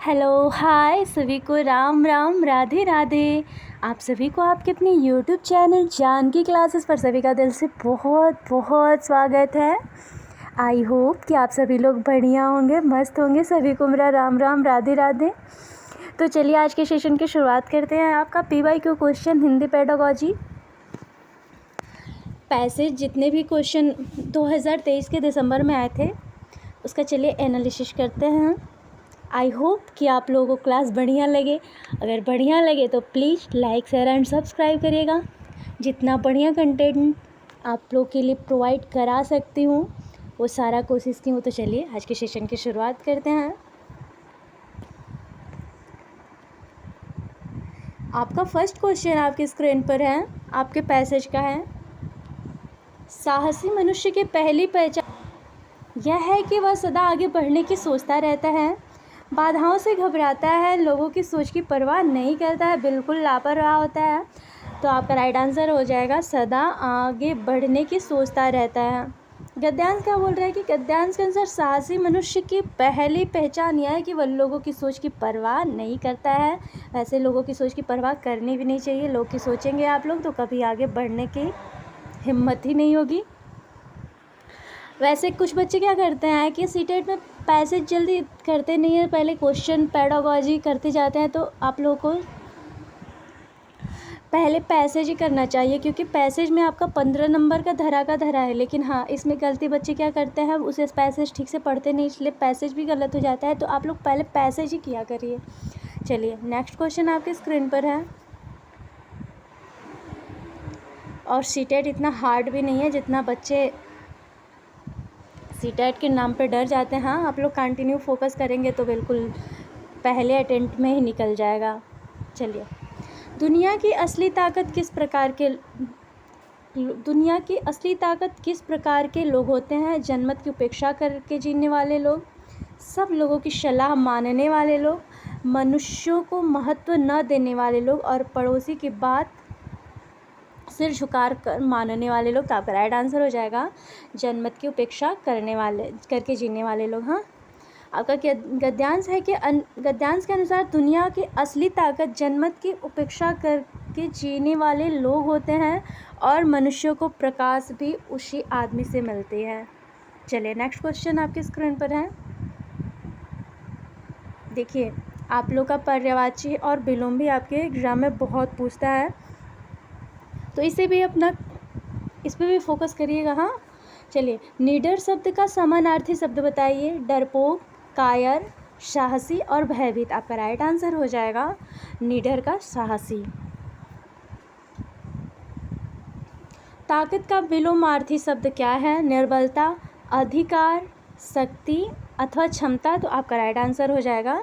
Hello hi सभी को राम राम राधे राधे। आप सभी को आपके अपने यूट्यूब चैनल जानकी क्लासेस पर सभी का दिल से बहुत बहुत स्वागत है। आई होप कि आप सभी लोग बढ़िया होंगे, मस्त होंगे। सभी को मेरा राम राम राधे राधे। तो चलिए आज के सेशन की शुरुआत करते हैं। आपका PYQ question Hindi pedagogy passage जितने भी क्वेश्चन 2023 के दिसंबर में आए थे उसका चलिए एनालिसिस करते हैं। आई होप कि आप लोगों को क्लास बढ़िया लगे। अगर बढ़िया लगे तो please like share and subscribe करिएगा। जितना बढ़िया कंटेंट आप लोग के लिए प्रोवाइड करा सकती हूँ वो सारा कोशिश की हूँ। तो चलिए आज के सेशन की शुरुआत करते हैं। आपका फर्स्ट क्वेश्चन आपकी स्क्रीन पर है, आपके पैसेज का है। साहसी मनुष्य की पहली पहचान यह है कि वह सदा आगे बढ़ने की सोचता रहता है, बाधाओं से घबराता है, लोगों की सोच की परवाह नहीं करता है, बिल्कुल लापरवाह होता है। तो आपका राइट आंसर हो जाएगा सदा आगे बढ़ने की सोचता रहता है। गद्यांश क्या बोल रहा है कि गद्यांश के अनुसार साहसी मनुष्य की पहली पहचान यह है कि वह लोगों की सोच की परवाह नहीं करता है। वैसे लोगों की सोच की परवाह करनी भी नहीं चाहिए। लोग की सोचेंगे आप लोग तो कभी आगे बढ़ने की हिम्मत ही नहीं होगी। वैसे कुछ बच्चे क्या करते हैं कि सीटेट में पैसेज जल्दी करते नहीं है, पहले क्वेश्चन पेडागोजी करते जाते हैं। तो आप लोगों को पहले पैसेज ही करना चाहिए क्योंकि पैसेज में आपका 15 नंबर का धरा है। लेकिन हाँ, इसमें गलती बच्चे क्या करते हैं, उसे पैसेज ठीक से पढ़ते नहीं, इसलिए पैसेज भी गलत हो जाता है। तो आप लोग पहले पैसेज ही किया करिए। चलिए नेक्स्ट क्वेश्चन आपके स्क्रीन पर है। और सीटेट इतना हार्ड भी नहीं है जितना बच्चे सीटेट के नाम पे डर जाते हैं। हाँ, आप लोग कंटिन्यू फोकस करेंगे तो बिल्कुल पहले अटेम्प्ट में ही निकल जाएगा। चलिए, दुनिया की असली ताकत किस प्रकार के लोग होते हैं? जनमत की उपेक्षा करके जीने वाले लोग, सब लोगों की सलाह मानने वाले लोग, मनुष्यों को महत्व न देने वाले लोग और पड़ोसी की बात सिर झुका कर मानने वाले लोग। तो आपका राइट आंसर हो जाएगा जनमत की उपेक्षा करके जीने वाले लोग। हाँ, आपका क्या गद्यांश है कि गद्यांश के अनुसार दुनिया की असली ताकत जनमत की उपेक्षा करके जीने वाले लोग होते हैं और मनुष्यों को प्रकाश भी उसी आदमी से मिलती है। चलिए नेक्स्ट क्वेश्चन आपकी स्क्रीन पर है। देखिए, आप लोग का पर्यायवाची और विलोम भी आपके एग्जाम में बहुत पूछता है, तो इस पर भी फोकस करिएगा। हाँ, चलिए, निडर शब्द का समानार्थी शब्द बताइए। डरपोक, कायर, साहसी और भयभीत। आपका राइट आंसर हो जाएगा निडर का साहसी। ताकत का विलोमार्थी शब्द क्या है? निर्बलता, अधिकार, शक्ति अथवा क्षमता। तो आपका राइट आंसर हो जाएगा,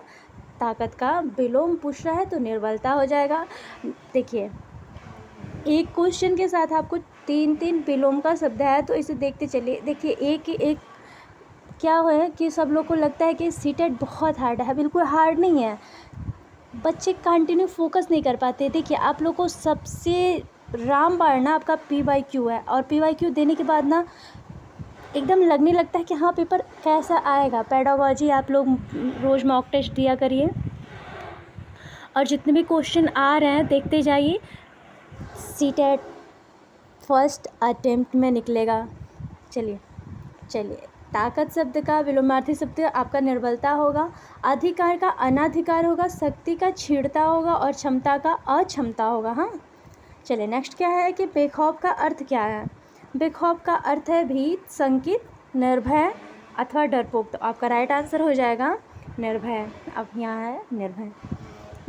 ताकत का विलोम पूछ रहा है तो निर्बलता हो जाएगा। देखिए, एक क्वेश्चन के साथ आपको 3 विलोम का शब्द है, तो इसे देखते चलिए। देखिए, एक क्या है कि सब लोग को लगता है कि सीटेट बहुत हार्ड है। बिल्कुल हार्ड नहीं है, बच्चे कंटिन्यू फोकस नहीं कर पाते। देखिए, आप लोग को सबसे रामबाण ना आपका PYQ है, और PYQ देने के बाद ना एकदम लगने लगता है कि हाँ पेपर कैसा आएगा। पेडागोजी आप लोग रोज़ मॉक टेस्ट दिया करिए और जितने भी क्वेश्चन आ रहे हैं देखते जाइए। सीटेट फर्स्ट अटेम्प्ट में निकलेगा। चलिए, ताकत शब्द का विलोमार्थी शब्द आपका निर्बलता होगा, अधिकार का अनाधिकार होगा, शक्ति का छीड़ता होगा और क्षमता का अक्षमता होगा। हाँ, चलिए नेक्स्ट क्या है कि बेखौफ का अर्थ क्या है? बेखौफ का अर्थ है भीत, संकित, निर्भय अथवा डरपोक। तो आपका राइट आंसर हो जाएगा निर्भय। अब यहाँ है निर्भय।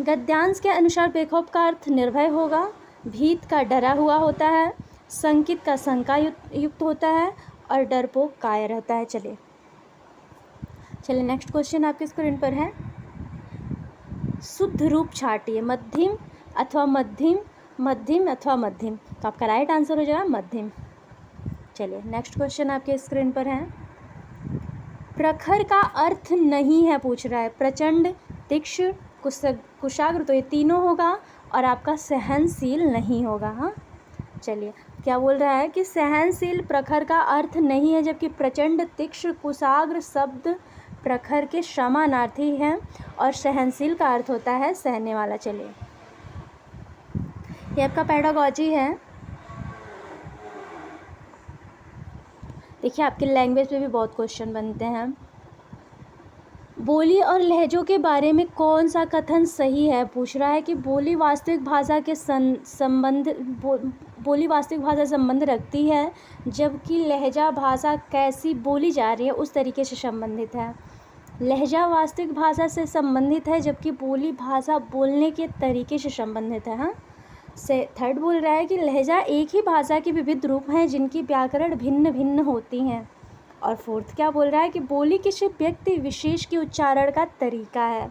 गद्यांश के अनुसार बेखौफ का अर्थ निर्भय होगा, भीत का डरा हुआ होता है, संकित का शंका युक्त होता है और डरपोक कायर रहता है। चलिए नेक्स्ट क्वेश्चन आपके स्क्रीन पर है। शुद्ध रूप छाटिए, मध्यम अथवा मध्यम, मध्यम अथवा मध्यम। तो आपका राइट आंसर हो जाएगा मध्यम। चलिए नेक्स्ट क्वेश्चन आपके स्क्रीन पर है। प्रखर का अर्थ नहीं है पूछ रहा है। प्रचंड, तीक्ष्ण, कुशाग्र, तो ये तीनों होगा और आपका सहनशील नहीं होगा। हाँ, चलिए, क्या बोल रहा है कि सहनशील प्रखर का अर्थ नहीं है, जबकि प्रचंड, तीक्ष्ण, कुशाग्र शब्द प्रखर के समानार्थी हैं और सहनशील का अर्थ होता है सहने वाला। चलिए, ये आपका पेडागॉजी है। देखिए, आपके लैंग्वेज पे भी बहुत क्वेश्चन बनते हैं। बोली और लहजों के बारे में कौन सा कथन सही है? पूछ रहा है कि बोली वास्तविक भाषा के बोली वास्तविक भाषा संबंध रखती है, जबकि लहजा भाषा कैसी बोली जा रही है उस तरीके से संबंधित है। लहजा वास्तविक भाषा से संबंधित है, जबकि बोली भाषा बोलने के तरीके से संबंधित है। हाँ, से थर्ड बोल रहा है कि लहजा एक ही भाषा के विविध रूप हैं जिनकी व्याकरण भिन्न भिन्न होती हैं। और फोर्थ क्या बोल रहा है कि बोली किसी व्यक्ति विशेष के उच्चारण का तरीका है।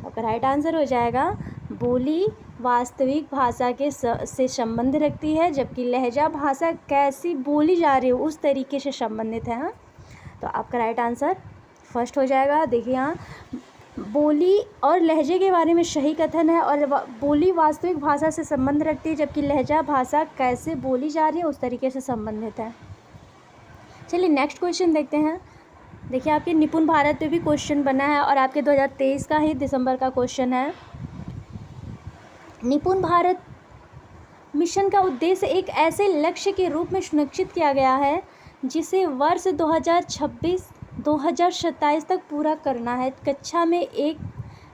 तो राइट आंसर हो जाएगा बोली वास्तविक भाषा के से संबंध रखती है, जबकि लहजा भाषा कैसी बोली जा रही है उस तरीके से संबंधित है। हाँ, तो आपका राइट आंसर फर्स्ट हो जाएगा। देखिए, यहाँ बोली और लहजे के बारे में सही कथन है और बोली वास्तविक भाषा से संबंध रखती है, जबकि लहजा भाषा कैसे बोली जा रही है उस तरीके से संबंधित है। चलिए नेक्स्ट क्वेश्चन देखते हैं। देखिए, आपके निपुण भारत पे भी क्वेश्चन बना है और आपके 2023 का ही दिसंबर का क्वेश्चन है। निपुण भारत मिशन का उद्देश्य एक ऐसे लक्ष्य के रूप में सुनिश्चित किया गया है जिसे वर्ष 2026 तक पूरा करना है। कक्षा में एक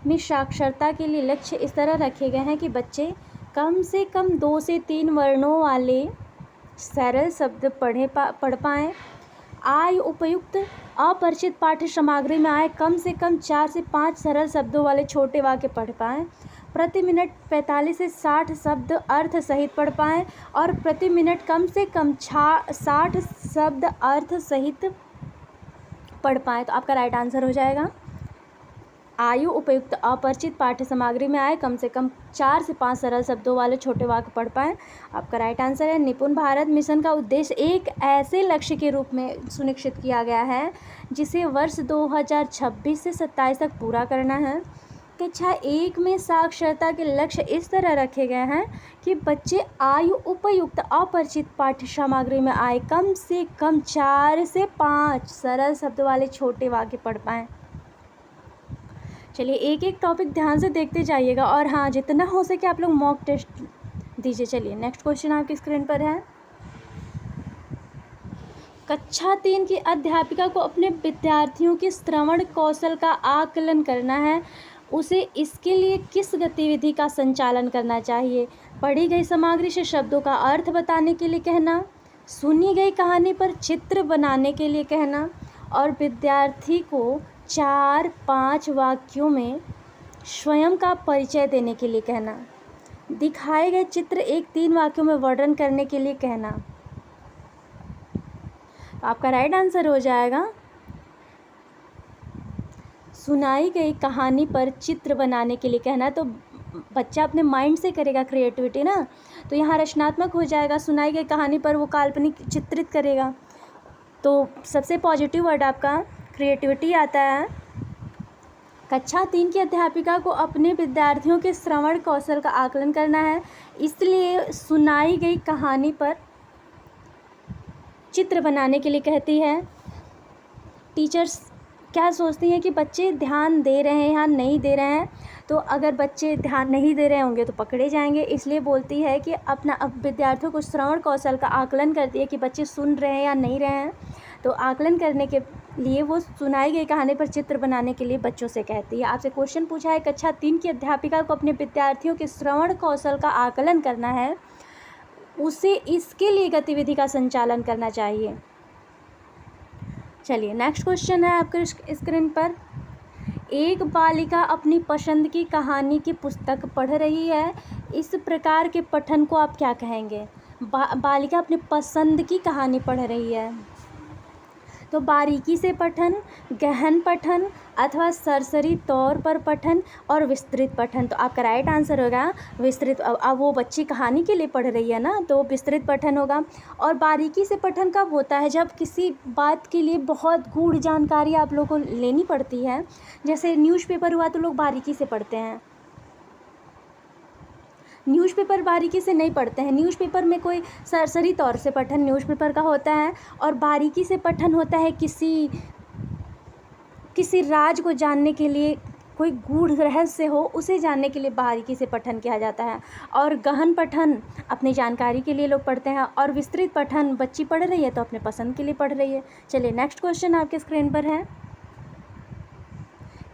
में साक्षरता के लिए लक्ष्य इस तरह रखे गए हैं कि बच्चे कम से कम 2 से 3 वर्णों वाले सरल शब्द पढ़ पाएँ, आय उपयुक्त अपरिचित पाठ्य सामग्री में आए कम से कम 4 से 5 सरल शब्दों वाले छोटे वाक्य पढ़ पाएँ, प्रति मिनट 45 से 60 शब्द अर्थ सहित पढ़ पाएँ और प्रति मिनट कम से कम 60 शब्द अर्थ सहित पढ़ पाएँ। तो आपका राइट आंसर हो जाएगा आयु उपयुक्त अपरिचित पाठ्य सामग्री में आए कम से कम 4 से 5 सरल शब्दों वाले छोटे वाक्य पढ़ पाएँ। आपका राइट आंसर है निपुण भारत मिशन का उद्देश्य एक ऐसे लक्ष्य के रूप में सुनिश्चित किया गया है जिसे वर्ष 2026 से 27 तक पूरा करना है। कक्षा 1 में साक्षरता के लक्ष्य इस तरह रखे गए हैं कि बच्चे आयु उपयुक्त अपरिचित पाठ्य सामग्री में आए कम से कम 4 से 5 सरल शब्द वाले छोटे वाक्य पढ़ पाएँ। चलिए, एक एक टॉपिक ध्यान से देखते जाइएगा और हाँ, जितना हो सके आप लोग मॉक टेस्ट दीजिए। चलिए, नेक्स्ट क्वेश्चन आपकी स्क्रीन पर है। कक्षा 3 की अध्यापिका को अपने विद्यार्थियों के श्रवण कौशल का आकलन करना है। उसे इसके लिए किस गतिविधि का संचालन करना चाहिए? पढ़ी गई सामग्री से शब्दों का अर्थ बताने के लिए कहना, सुनी गई कहानी पर चित्र बनाने के लिए कहना और विद्यार्थी को 4-5 वाक्यों में स्वयं का परिचय देने के लिए कहना, दिखाए गए चित्र 1-3 वाक्यों में वर्णन करने के लिए कहना। आपका राइट आंसर हो जाएगा सुनाई गई कहानी पर चित्र बनाने के लिए कहना। तो बच्चा अपने माइंड से करेगा क्रिएटिविटी ना, तो यहाँ रचनात्मक हो जाएगा। सुनाई गई कहानी पर वो काल्पनिक चित्रित करेगा, तो सबसे पॉजिटिव वर्ड आपका क्रिएटिविटी आता है। कक्षा 3 की अध्यापिका को अपने विद्यार्थियों के श्रवण कौशल का आकलन करना है, इसलिए सुनाई गई कहानी पर चित्र बनाने के लिए कहती है। टीचर्स क्या सोचती हैं कि बच्चे ध्यान दे रहे हैं या नहीं दे रहे हैं, तो अगर बच्चे ध्यान नहीं दे रहे होंगे तो पकड़े जाएंगे, इसलिए बोलती है कि अपना विद्यार्थियों को श्रवण कौशल का आकलन करती है कि बच्चे सुन रहे हैं या नहीं रहे हैं। तो आकलन करने के लिए वो सुनाई गई कहानी पर चित्र बनाने के लिए बच्चों से कहती है। आपसे क्वेश्चन पूछा है कक्षा 3 की अध्यापिका को अपने विद्यार्थियों के श्रवण कौशल का आकलन करना है, उसे इसके लिए गतिविधि का संचालन करना चाहिए। चलिए, नेक्स्ट क्वेश्चन है आपके स्क्रीन पर। एक बालिका अपनी पसंद की कहानी की पुस्तक पढ़ रही है, इस प्रकार के पठन को आप क्या कहेंगे? बालिका अपनी पसंद की कहानी पढ़ रही है, तो बारीकी से पठन, गहन पठन अथवा सरसरी तौर पर पठन और विस्तृत पठन। तो आपका राइट आंसर होगा विस्तृत। अब वो बच्ची कहानी के लिए पढ़ रही है ना, तो विस्तृत पठन होगा। और बारीकी से पठन कब होता है? जब किसी बात के लिए बहुत गूढ़ जानकारी आप लोगों को लेनी पड़ती है, जैसे न्यूज़पेपर हुआ तो लोग बारीकी से पढ़ते हैं। न्यूज़पेपर बारीकी से नहीं पढ़ते हैं। न्यूज़पेपर में कोई सरसरी तौर से पठन न्यूज़पेपर का होता है और बारीकी से पठन होता है किसी किसी राज को जानने के लिए, कोई गूढ़ रहस्य हो उसे जानने के लिए बारीकी से पठन किया जाता है। और गहन पठन अपनी जानकारी के लिए लोग पढ़ते हैं, और विस्तृत पठन बच्ची पढ़ रही है तो अपने पसंद के लिए पढ़ रही है। चलिए नेक्स्ट क्वेश्चन आपके स्क्रीन पर है।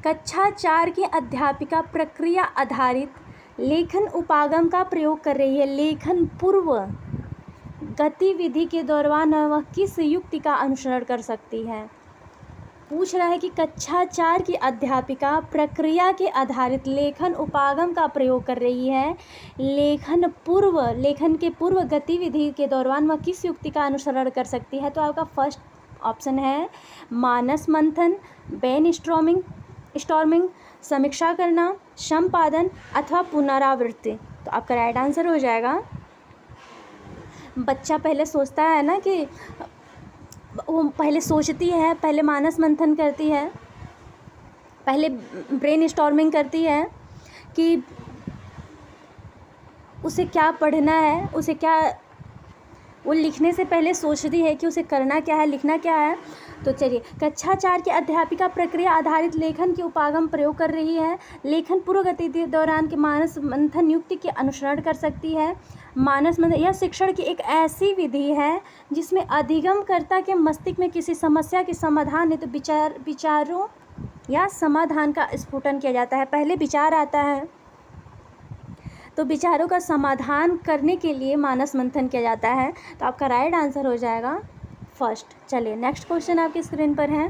कक्षा 4 की अध्यापिका प्रक्रिया आधारित लेखन उपागम का प्रयोग कर रही है। लेखन पूर्व गतिविधि के दौरान वह किस युक्ति का अनुसरण कर सकती है? पूछ रहा है कि कक्षा 4 की अध्यापिका प्रक्रिया के आधारित लेखन उपागम का प्रयोग कर रही है। लेखन के पूर्व गतिविधि के दौरान वह किस युक्ति का अनुसरण कर सकती है? तो आपका फर्स्ट ऑप्शन है मानस मंथन, ब्रेन स्टॉर्मिंग, समीक्षा करना, संपादन अथवा पुनरावृत्ति। तो आपका राइट आंसर हो जाएगा, बच्चा पहले सोचता है ना, कि वो पहले सोचती है, पहले मानस मंथन करती है, पहले ब्रेन स्टॉर्मिंग करती है कि उसे क्या पढ़ना है, उसे क्या, वो लिखने से पहले सोचती है कि उसे करना क्या है, लिखना क्या है। तो चलिए, कक्षा 4 की अध्यापिका प्रक्रिया आधारित लेखन के उपागम प्रयोग कर रही है। लेखन पूर्व गतिविधि दौरान के मानस मंथन युक्ति के अनुसरण कर सकती है। मानस मंथन यह शिक्षण की एक ऐसी विधि है जिसमें अधिगमकर्ता के मस्तिष्क में किसी समस्या के समाधान नहीं तो विचारों या समाधान का स्फुटन किया जाता है। पहले विचार आता है तो विचारों का समाधान करने के लिए मानस मंथन किया जाता है। तो आपका राइट आंसर हो जाएगा फर्स्ट। चलिए नेक्स्ट क्वेश्चन आपकी स्क्रीन पर है।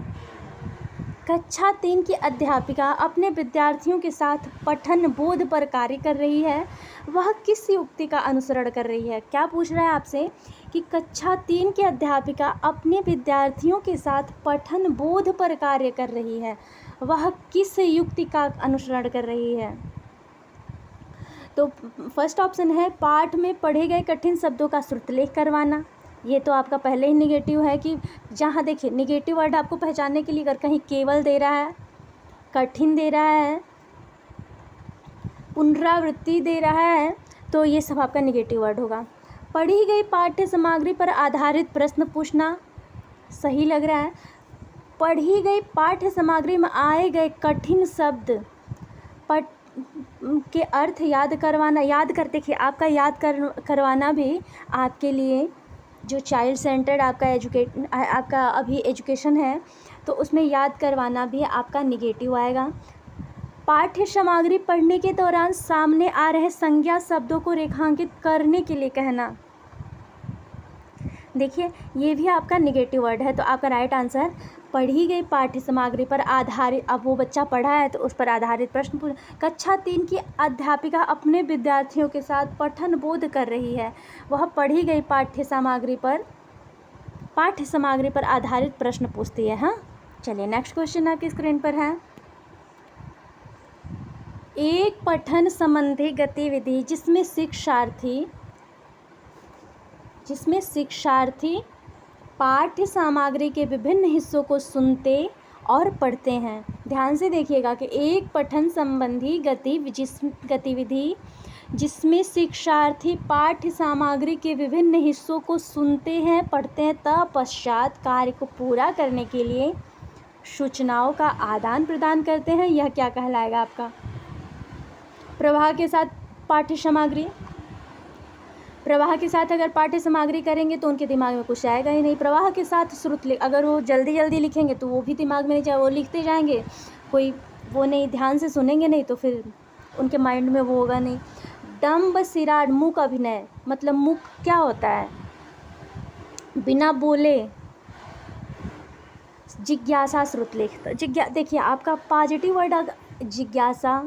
कक्षा 3 की अध्यापिका अपने विद्यार्थियों के साथ पठन बोध पर कार्य कर रही है। वह किस युक्ति का अनुसरण कर रही है? क्या पूछ रहा है आपसे कि कक्षा 3 की अध्यापिका अपने विद्यार्थियों के साथ पठन बोध पर कार्य कर रही है, वह किस युक्ति का अनुसरण कर रही है? तो फर्स्ट ऑप्शन है पाठ में पढ़े गए कठिन शब्दों का श्रुतलेख करवाना। ये तो आपका पहले ही निगेटिव है कि जहाँ देखिए निगेटिव वर्ड आपको पहचानने के लिए अगर कहीं केवल दे रहा है, कठिन दे रहा है, पुनरावृत्ति दे रहा है, तो ये सब आपका निगेटिव वर्ड होगा। पढ़ी गई पाठ्य सामग्री पर आधारित प्रश्न पूछना सही लग रहा है। पढ़ी गई पाठ्य सामग्री में आए गए कठिन शब्द के अर्थ याद करवाना। देखिए आपका याद करवाना भी आपके लिए जो चाइल्ड सेंटर्ड आपका अभी एजुकेशन है तो उसमें याद करवाना भी आपका निगेटिव आएगा। पाठ्य सामग्री पढ़ने के दौरान सामने आ रहे संज्ञा शब्दों को रेखांकित करने के लिए कहना, देखिए ये भी आपका निगेटिव वर्ड है। तो आपका राइट आंसर पढ़ी गई पाठ्य सामग्री पर आधारित, अब वो बच्चा पढ़ा है तो उस पर आधारित प्रश्न पूछ। कक्षा 3 की अध्यापिका अपने विद्यार्थियों के साथ पठन बोध कर रही है। वह पढ़ी गई पाठ्य सामग्री पर आधारित प्रश्न पूछती है। हाँ चलिए नेक्स्ट क्वेश्चन आपकी स्क्रीन पर है। एक पठन संबंधी गतिविधि जिसमें शिक्षार्थी पाठ्य सामग्री के विभिन्न हिस्सों को सुनते और पढ़ते हैं। ध्यान से देखिएगा कि एक पठन संबंधी गतिविधि जिसमें शिक्षार्थी पाठ्य सामग्री के विभिन्न हिस्सों को सुनते हैं, पढ़ते हैं, तत्पश्चात कार्य को पूरा करने के लिए सूचनाओं का आदान प्रदान करते हैं। यह क्या कहलाएगा आपका? प्रवाह के साथ पाठ्य सामग्री। प्रवाह के साथ अगर पाठ्य सामग्री करेंगे तो उनके दिमाग में कुछ आएगा ही नहीं। प्रवाह के साथ श्रुतलेख, अगर वो जल्दी जल्दी लिखेंगे तो वो भी दिमाग में नहीं जाए, वो लिखते जाएंगे, कोई वो नहीं, ध्यान से सुनेंगे नहीं तो फिर उनके माइंड में वो होगा नहीं। डम्ब सिराड मूक अभिनय, मतलब मूक क्या होता है? बिना बोले। जिज्ञासा श्रुतलेख, देखिए आपका पॉजिटिव वर्ड जिज्ञासा,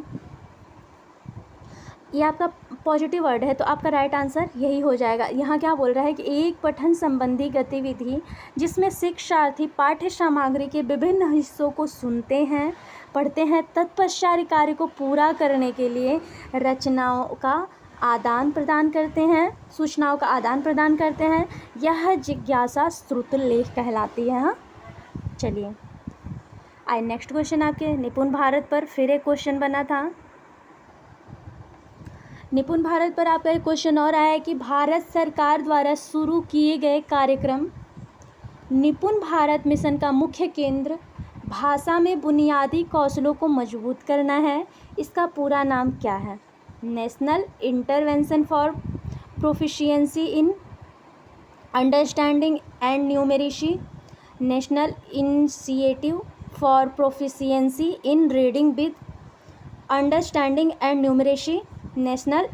ये आपका पॉजिटिव वर्ड है तो आपका राइट आंसर यही हो जाएगा। यहाँ क्या बोल रहा है कि एक पठन संबंधी गतिविधि जिसमें शिक्षार्थी पाठ्य सामग्री के विभिन्न हिस्सों को सुनते हैं, पढ़ते हैं, तत्पश्चात कार्य को पूरा करने के लिए रचनाओं का आदान प्रदान करते हैं, सूचनाओं का आदान प्रदान करते हैं, यह जिज्ञासा श्रुतलेख कहलाती है। हाँ चलिए आइए नेक्स्ट क्वेश्चन आपके निपुण भारत पर फिर एक क्वेश्चन बना था। निपुण भारत पर आपका एक क्वेश्चन और आया है कि भारत सरकार द्वारा शुरू किए गए कार्यक्रम निपुण भारत मिशन का मुख्य केंद्र भाषा में बुनियादी कौशलों को मजबूत करना है, इसका पूरा नाम क्या है? National intervention for proficiency in understanding and numeracy, national initiative for proficiency in reading with understanding and numeracy, national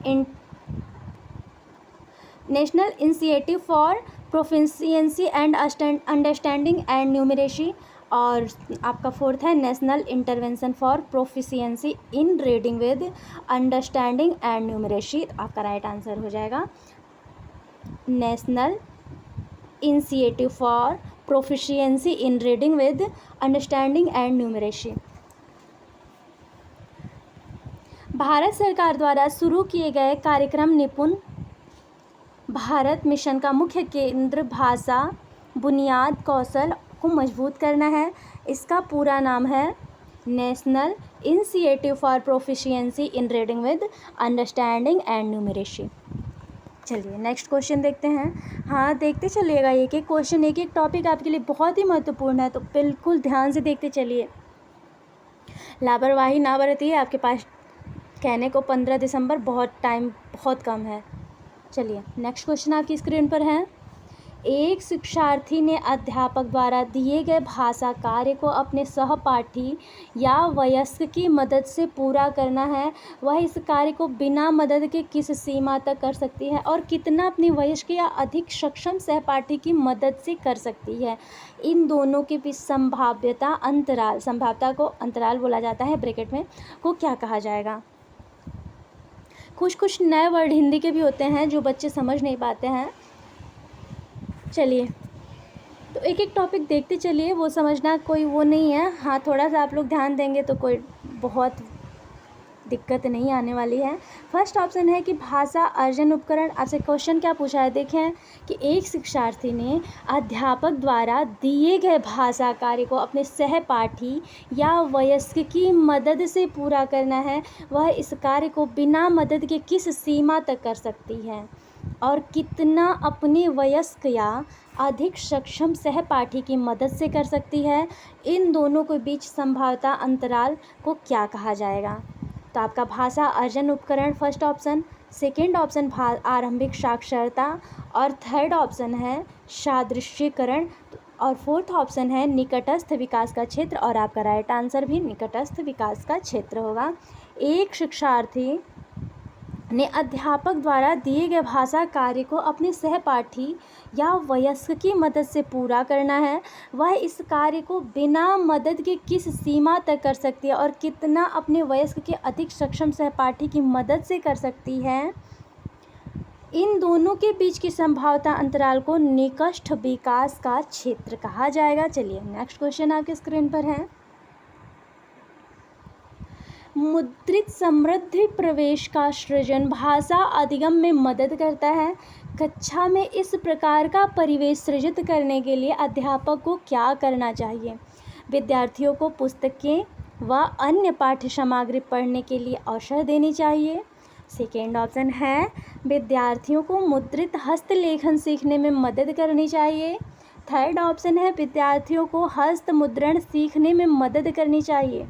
initiative for proficiency and understanding and numeracy, और आपका फोर्थ है national intervention for proficiency in reading with understanding and numeracy. आपका right answer हो जाएगा national initiative for proficiency in reading with understanding and numeracy. Bharat सरकार द्वारा शुरू किए गए कार्यक्रम निपुण भारत मिशन का मुख्य केंद्र भाषा बुनियाद कौशल को मजबूत करना है, इसका पूरा नाम है national initiative for proficiency in reading with understanding and numeracy. चलिए नेक्स्ट क्वेश्चन देखते हैं। हाँ, देखते चलिएगा, एक एक क्वेश्चन, एक एक टॉपिक आपके लिए बहुत ही महत्वपूर्ण है, तो बिल्कुल ध्यान से देखते चलिए, लापरवाही ना बरतिए। आपके पास कहने को 15 दिसंबर बहुत टाइम बहुत कम है। चलिए नेक्स्ट क्वेश्चन आपकी स्क्रीन पर है। एक शिक्षार्थी ने अध्यापक द्वारा दिए गए भाषा कार्य को अपने सहपाठी या वयस्क की मदद से पूरा करना है, वह इस कार्य को बिना मदद के किस सीमा तक कर सकती है और कितना अपने वयस्क या अधिक सक्षम सहपाठी की मदद से कर सकती है? इन दोनों के बीच संभाव्यता को अंतराल बोला जाता है, ब्रैकेट में, को क्या कहा जाएगा? कुछ नए वर्ड हिंदी के भी होते हैं जो बच्चे समझ नहीं पाते हैं। चलिए तो एक एक टॉपिक देखते चलिए, वो समझना कोई वो नहीं है। हाँ, थोड़ा सा आप लोग ध्यान देंगे तो कोई बहुत दिक्कत नहीं आने वाली है। फर्स्ट ऑप्शन है कि भाषा अर्जन उपकरण। आपसे क्वेश्चन क्या पूछा है, देखें कि एक शिक्षार्थी ने अध्यापक द्वारा दिए गए भाषा कार्य को अपने सहपाठी या वयस्क की मदद से पूरा करना है, वह इस कार्य को बिना मदद के किस सीमा तक कर सकती है और कितना अपने वयस्क या अधिक सक्षम सहपाठी की मदद से कर सकती है? इन दोनों के बीच संभाव्यता अंतराल को क्या कहा जाएगा? तो आपका भाषा अर्जन उपकरण फर्स्ट ऑप्शन, सेकंड ऑप्शन आरंभिक साक्षरता, और थर्ड ऑप्शन है सादृश्यीकरण, और फोर्थ ऑप्शन है निकटस्थ विकास का क्षेत्र, और आपका राइट आंसर भी निकटस्थ विकास का क्षेत्र होगा। एक शिक्षार्थी ने अध्यापक द्वारा दिए गए भाषा कार्य को अपने सहपाठी या वयस्क की मदद से पूरा करना है, वह इस कार्य को बिना मदद के किस सीमा तक कर सकती है और कितना अपने वयस्क के अधिक सक्षम सहपाठी की मदद से कर सकती है? इन दोनों के बीच की संभाव्यता अंतराल को निकटस्थ विकास का क्षेत्र कहा जाएगा। चलिए नेक्स्ट क्वेश्चन आपके स्क्रीन पर है। मुद्रित समृद्धि प्रवेश का सृजन भाषा अधिगम में मदद करता है। कक्षा में इस प्रकार का परिवेश सृजित करने के लिए अध्यापक को क्या करना चाहिए? विद्यार्थियों को पुस्तकें व अन्य पाठ्य सामग्री पढ़ने के लिए अवसर देनी चाहिए। सेकेंड ऑप्शन है विद्यार्थियों को मुद्रित हस्तलेखन सीखने में मदद करनी चाहिए। थर्ड ऑप्शन है विद्यार्थियों को हस्त मुद्रण सीखने में मदद करनी चाहिए।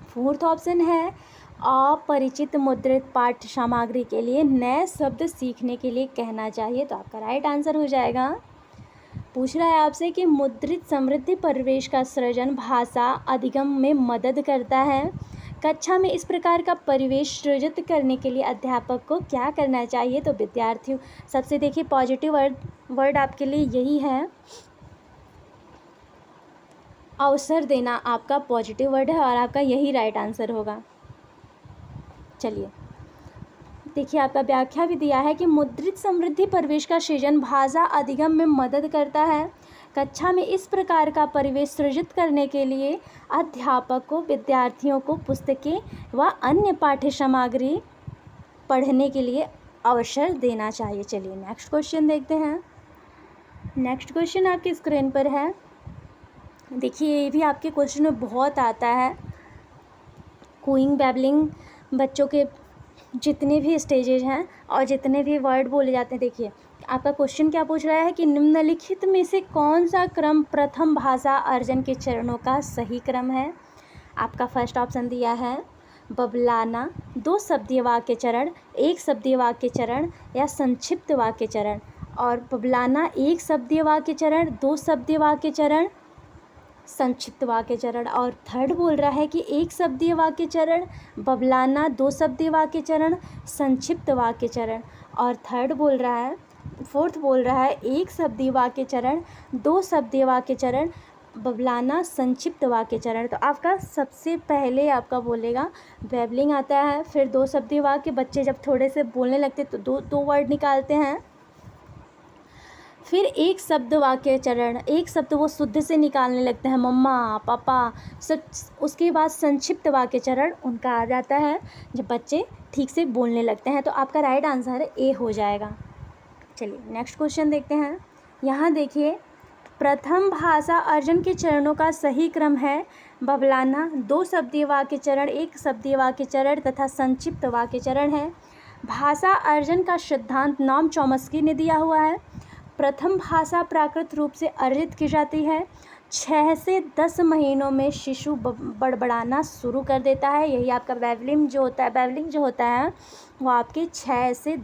फोर्थ ऑप्शन है अपरिचित मुद्रित पाठ्य सामग्री के लिए नए शब्द सीखने के लिए कहना चाहिए। तो आपका राइट आंसर हो जाएगा, पूछ रहा है आपसे कि मुद्रित समृद्धि परिवेश का सृजन भाषा अधिगम में मदद करता है। कक्षा में इस प्रकार का परिवेश सृजित करने के लिए अध्यापक को क्या करना चाहिए? तो विद्यार्थियों, सबसे देखिए पॉजिटिव वर्ड आपके लिए यही है, अवसर देना आपका पॉजिटिव वर्ड है और आपका यही राइट आंसर होगा। चलिए देखिए, आपका व्याख्या भी दिया है कि मुद्रित समृद्धि परिवेश का सृजन भाषा अधिगम में मदद करता है। कक्षा में इस प्रकार का परिवेश सृजित करने के लिए अध्यापक को विद्यार्थियों को पुस्तकें व अन्य पाठ्य सामग्री पढ़ने के लिए अवसर देना चाहिए। चलिए नेक्स्ट क्वेश्चन देखते हैं। नेक्स्ट क्वेश्चन आपकी स्क्रीन पर है। देखिए ये भी आपके क्वेश्चन में बहुत आता है। कूइंग बैबलिंग, बच्चों के जितने भी स्टेजेज हैं और जितने भी वर्ड बोले जाते हैं, देखिए आपका क्वेश्चन क्या पूछ रहा है कि निम्नलिखित में से कौन सा क्रम प्रथम भाषा अर्जन के चरणों का सही क्रम है। आपका फर्स्ट ऑप्शन दिया है बबलाना, 2 शब्दीय वाक्य चरण, 1 शब्दीय वाक्य चरण या संक्षिप्त वाक्य चरण। और बबलाना 1 शब्दीय वाक्य चरण, 2 शब्दीय वाक्य चरण, संक्षिप्त वाक्य चरण। और थर्ड बोल रहा है कि 1 शब्दीय वाक्य चरण, बबलाना 2 शब्दीय वाक्य चरण, संक्षिप्त वाक्य चरण। और फोर्थ बोल रहा है 1 शब्दीय वाक्य चरण, 2 शब्दीय वाक्य चरण, बबलाना संक्षिप्त वाक्य चरण। तो आपका सबसे पहले आपका बोलेगा बैबलिंग आता है, फिर 2 शब्दीय वाक्य, बच्चे जब थोड़े से बोलने लगते तो दो वर्ड निकालते हैं, फिर 1 शब्द वाक्य चरण, 1 शब्द वो शुद्ध से निकालने लगते हैं, मम्मा पापा सब। उसके बाद संक्षिप्त वाक्य चरण उनका आ जाता है जब बच्चे ठीक से बोलने लगते हैं। तो आपका राइट आंसर ए हो जाएगा। चलिए नेक्स्ट क्वेश्चन देखते हैं। यहाँ देखिए, प्रथम भाषा अर्जन के चरणों का सही क्रम है बबलाना, 2 शब्दीय वाक्य चरण, 1 शब्दीय वाक्य चरण तथा संक्षिप्त वाक्य चरण है। भाषा अर्जन का सिद्धांत नॉम चॉम्स्की ने दिया हुआ है। प्रथम भाषा प्राकृत रूप से अर्जित की जाती है। 6 से 10 महीनों में शिशु बड़बड़ाना शुरू कर देता है। यही आपका बैबलिंग जो होता है वो आपके 6 से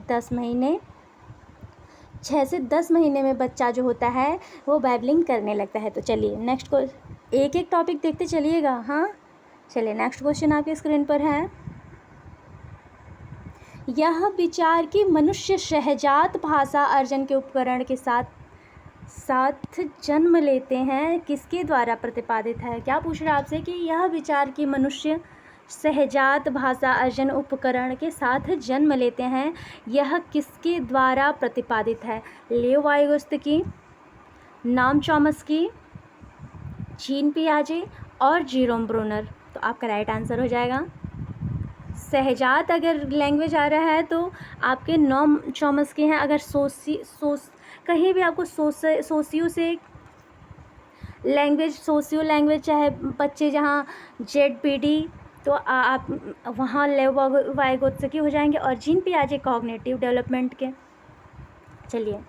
10 महीने में बच्चा जो होता है वो बैबलिंग करने लगता है। तो चलिए नेक्स्ट को एक टॉपिक देखते चलिएगा। हाँ चलिए, नेक्स्ट क्वेश्चन आपके स्क्रीन पर है। यह विचार कि मनुष्य सहजात भाषा अर्जन के उपकरण के साथ जन्म लेते हैं किसके द्वारा प्रतिपादित है। क्या पूछ रहा है आपसे कि यह विचार कि मनुष्य सहजात भाषा अर्जन उपकरण के साथ जन्म लेते हैं, यह किसके द्वारा प्रतिपादित है। लियो वाइगोत्स्की, नॉम चॉम्स्की, जीन पियाजे और जेरोम ब्रूनर। तो आपका राइट आंसर हो जाएगा सहजात। अगर लैंग्वेज आ रहा है तो आपके नॉम चॉम्स्की हैं। अगर कहीं भी आपको सोशियो लैंग्वेज चाहे बच्चे जहाँ ZPD, तो आप वहाँ लियो वाइगोत्स्की हो जाएंगे। और जीन पियाजे कॉग्निटिव डेवलपमेंट के। चलिए,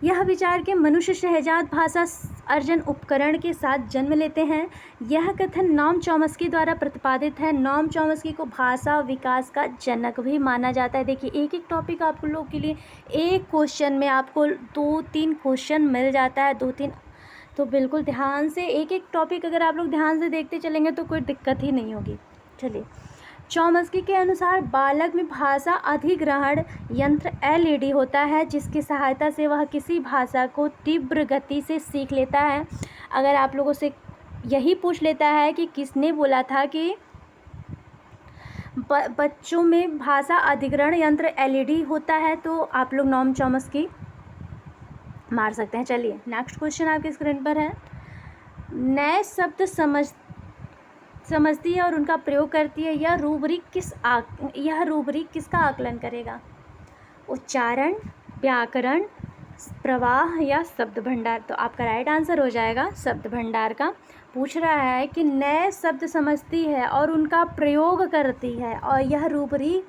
यह विचार के मनुष्य सहजात भाषा अर्जन उपकरण के साथ जन्म लेते हैं, यह कथन नॉम चॉम्स्की द्वारा प्रतिपादित है। नॉम चॉम्स्की को भाषा विकास का जनक भी माना जाता है। देखिए, एक टॉपिक आप लोग के लिए एक क्वेश्चन में आपको 2-3 क्वेश्चन मिल जाता है, 2-3। तो बिल्कुल ध्यान से एक टॉपिक अगर आप लोग ध्यान से देखते चलेंगे तो कोई दिक्कत ही नहीं होगी। चलिए, चॉम्स्की के अनुसार बालक में भाषा अधिग्रहण यंत्र LED होता है, जिसकी सहायता से वह किसी भाषा को तीव्र गति से सीख लेता है। अगर आप लोगों से यही पूछ लेता है कि किसने बोला था कि बच्चों में भाषा अधिग्रहण यंत्र LED होता है, तो आप लोग नॉम चॉम्स्की मार सकते हैं। चलिए, नेक्स्ट क्वेश्चन आपके स्क्रीन पर है। नए शब्द समझती है और उनका प्रयोग करती है, यह रूब्रिक किसका आकलन करेगा। उच्चारण, व्याकरण, प्रवाह या शब्द भंडार। तो आपका राइट आंसर हो जाएगा शब्द भंडार का। पूछ रहा है कि नए शब्द समझती है और उनका प्रयोग करती है और यह रूब्रिक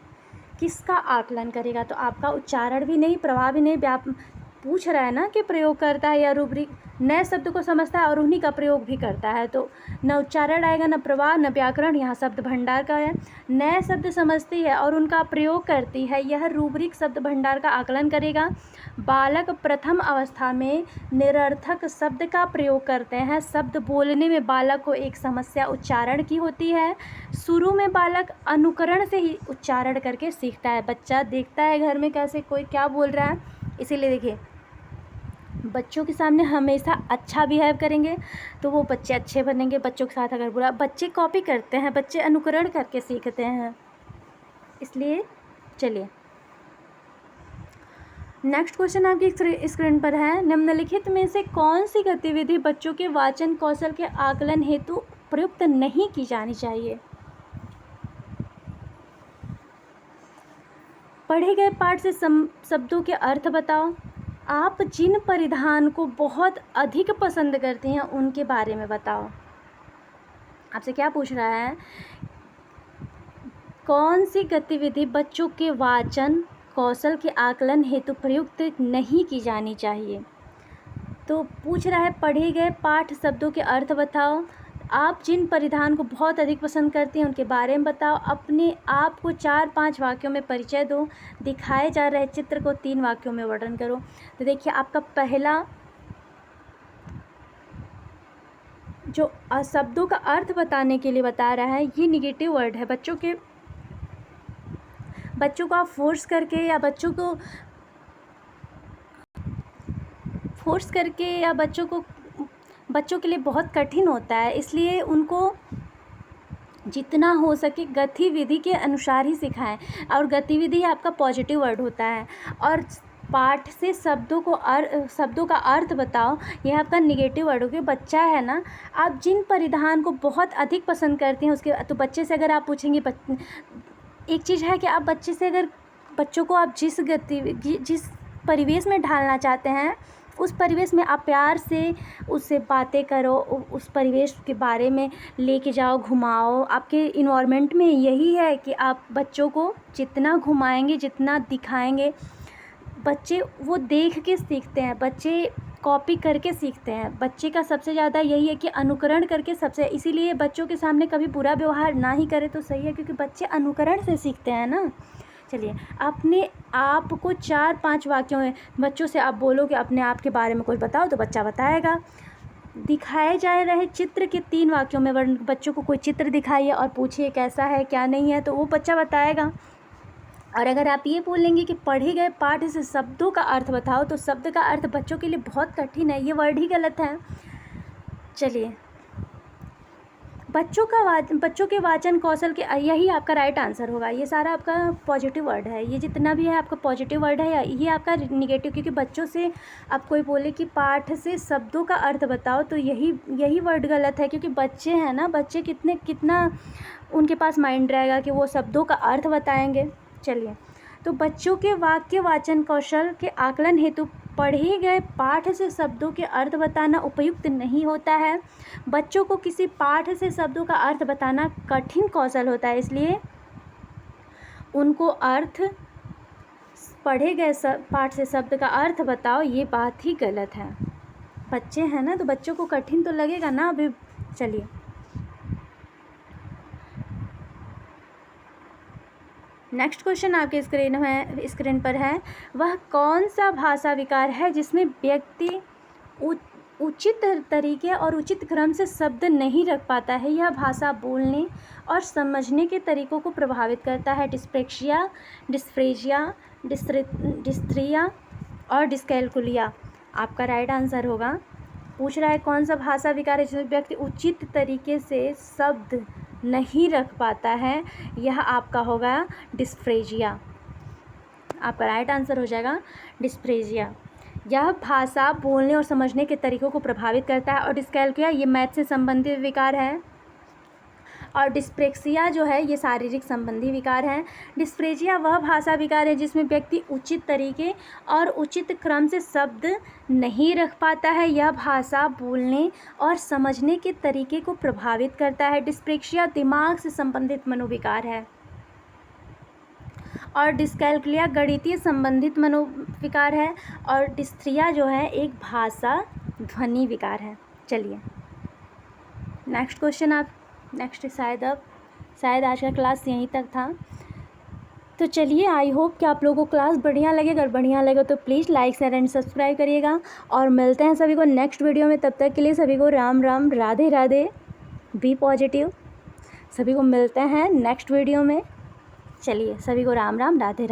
किसका आकलन करेगा। तो आपका उच्चारण भी नहीं, प्रवाह भी नहीं, पूछ रहा है ना कि प्रयोग करता है या रूब्रिक। नए शब्द को समझता है और उन्हीं का प्रयोग भी करता है, तो न उच्चारण आएगा, न प्रवाह, न व्याकरण। यहाँ शब्द भंडार का है। नए शब्द समझती है और उनका प्रयोग करती है, यह रूब्रिक शब्द भंडार का आकलन करेगा। बालक प्रथम अवस्था में निरर्थक शब्द का प्रयोग करते हैं। शब्द बोलने में बालक को एक समस्या उच्चारण की होती है। शुरू में बालक अनुकरण से ही उच्चारण करके सीखता है। बच्चा देखता है घर में कैसे कोई क्या बोल रहा है, इसीलिए देखिए बच्चों के सामने हमेशा अच्छा बिहेव करेंगे तो वो बच्चे अच्छे बनेंगे। बच्चों के साथ अगर बुरा, बच्चे कॉपी करते हैं, बच्चे अनुकरण करके सीखते हैं, इसलिए। चलिए, नेक्स्ट क्वेश्चन आपकी स्क्रीन पर है। निम्नलिखित में से कौन सी गतिविधि बच्चों के वाचन कौशल के आकलन हेतु प्रयुक्त नहीं की जानी चाहिए। पढ़े गए पाठ से शब्दों के अर्थ बताओ। आप जिन परिधान को बहुत अधिक पसंद करती हैं उनके बारे में बताओ। आपसे क्या पूछ रहा है, कौन सी गतिविधि बच्चों के वाचन कौशल के आकलन हेतु प्रयुक्त नहीं की जानी चाहिए। तो पूछ रहा है पढ़े गए पाठ शब्दों के अर्थ बताओ। आप जिन परिधान को बहुत अधिक पसंद करते हैं उनके बारे में बताओ। अपने आप को 4-5 वाक्यों में परिचय दो। दिखाए जा रहे चित्र को 3 वाक्यों में वर्णन करो। तो देखिए आपका पहला जो शब्दों का अर्थ बताने के लिए बता रहा है, ये निगेटिव वर्ड है। बच्चों को आप फोर्स करके या बच्चों के लिए बहुत कठिन होता है, इसलिए उनको जितना हो सके गतिविधि के अनुसार ही सिखाएं। और गतिविधि आपका पॉजिटिव वर्ड होता है। और पाठ से शब्दों का अर्थ बताओ, यह आपका निगेटिव वर्ड हो गया। बच्चा है ना, आप जिन परिधान को बहुत अधिक पसंद करते हैं उसके तो बच्चे से अगर आप पूछेंगे, एक चीज़ है कि आप बच्चों को आप जिस परिवेश में ढालना चाहते हैं उस परिवेश में आप प्यार से उससे बातें करो, उस परिवेश के बारे में लेके जाओ, घुमाओ। आपके इन्वायरमेंट में यही है कि आप बच्चों को जितना घुमाएंगे, जितना दिखाएंगे, बच्चे वो देख के सीखते हैं, बच्चे कॉपी करके सीखते हैं। बच्चे का सबसे ज़्यादा यही है कि अनुकरण करके इसीलिए बच्चों के सामने कभी बुरा व्यवहार ना ही करें तो सही है, क्योंकि बच्चे अनुकरण से सीखते हैं ना। चलिए, अपने आप को 4-5 वाक्यों में बच्चों से आप बोलो कि अपने आप के बारे में कुछ बताओ, तो बच्चा बताएगा। दिखाए जा रहे चित्र के 3 वाक्यों में बच्चों को कोई चित्र दिखाइए और पूछिए कैसा है क्या नहीं है, तो वो बच्चा बताएगा। और अगर आप ये बोलेंगे कि पढ़े गए पाठ से शब्दों का अर्थ बताओ, तो शब्द का अर्थ बच्चों के लिए बहुत कठिन है, ये वर्ड ही गलत है। चलिए, बच्चों के वाचन कौशल के यही आपका राइट आंसर होगा। ये सारा आपका पॉजिटिव वर्ड है, ये जितना भी है आपका पॉजिटिव वर्ड है, ये आपका निगेटिव। क्योंकि बच्चों से आप कोई बोले कि पाठ से शब्दों का अर्थ बताओ, तो यही वर्ड गलत है। क्योंकि बच्चे हैं ना, बच्चे कितना उनके पास माइंड रहेगा कि वो शब्दों का अर्थ बताएंगे। चलिए, तो बच्चों के वाक्य वाचन कौशल के आकलन हेतु पढ़े गए पाठ से शब्दों के अर्थ बताना उपयुक्त नहीं होता है। बच्चों को किसी पाठ से शब्दों का अर्थ बताना कठिन कौशल होता है, इसलिए उनको पढ़े गए पाठ से शब्द का अर्थ बताओ, ये बात ही गलत है। बच्चे हैं ना, तो बच्चों को कठिन तो लगेगा ना अभी। चलिए, नेक्स्ट क्वेश्चन आपके स्क्रीन पर है। वह कौन सा भाषा विकार है जिसमें व्यक्ति उचित तरीके और उचित क्रम से शब्द नहीं रख पाता है? यह भाषा बोलने और समझने के तरीकों को प्रभावित करता है। डिस्प्रेक्सिया, डिस्फ्रेजिया, डिस्ट्रिया और डिस्कैलकुलिया आपका राइट आंसर होगा। पूछ रहा है कौन सा भाषा विकार है जिसमें व्यक्ति उचित तरीके से शब्द नहीं रख पाता है? यह आपका होगा डिस्फ्रेजिया। आपका राइट आंसर हो जाएगा डिस्फ्रेजिया। यह भाषा बोलने और समझने के तरीकों को प्रभावित करता है। और डिस्कैलकुलिया ये मैथ से संबंधित विकार है। और डिस्प्रेक्सिया जो है ये शारीरिक संबंधी विकार है। डिस्फ्रेजिया वह भाषा विकार है जिसमें व्यक्ति उचित तरीके और उचित क्रम से शब्द नहीं रख पाता है। यह भाषा बोलने और समझने के तरीके को प्रभावित करता है। डिस्प्रेक्सिया दिमाग से संबंधित मनोविकार है। और डिस्कैलकुलिया गणितीय संबंधित मनोविकार है। और डिस्ट्रिया जो है एक भाषा ध्वनि विकार है। चलिए, नेक्स्ट क्वेश्चन शायद आज का क्लास यहीं तक था। तो चलिए, आई होप कि आप लोगों को क्लास बढ़िया लगे। अगर बढ़िया लगे तो please like share and subscribe करिएगा। और मिलते हैं सभी को नेक्स्ट वीडियो में। तब तक के लिए सभी को राम राम, राधे राधे, बी पॉजिटिव। सभी को मिलते हैं नेक्स्ट वीडियो में। चलिए, सभी को राम राम, राधे राधे।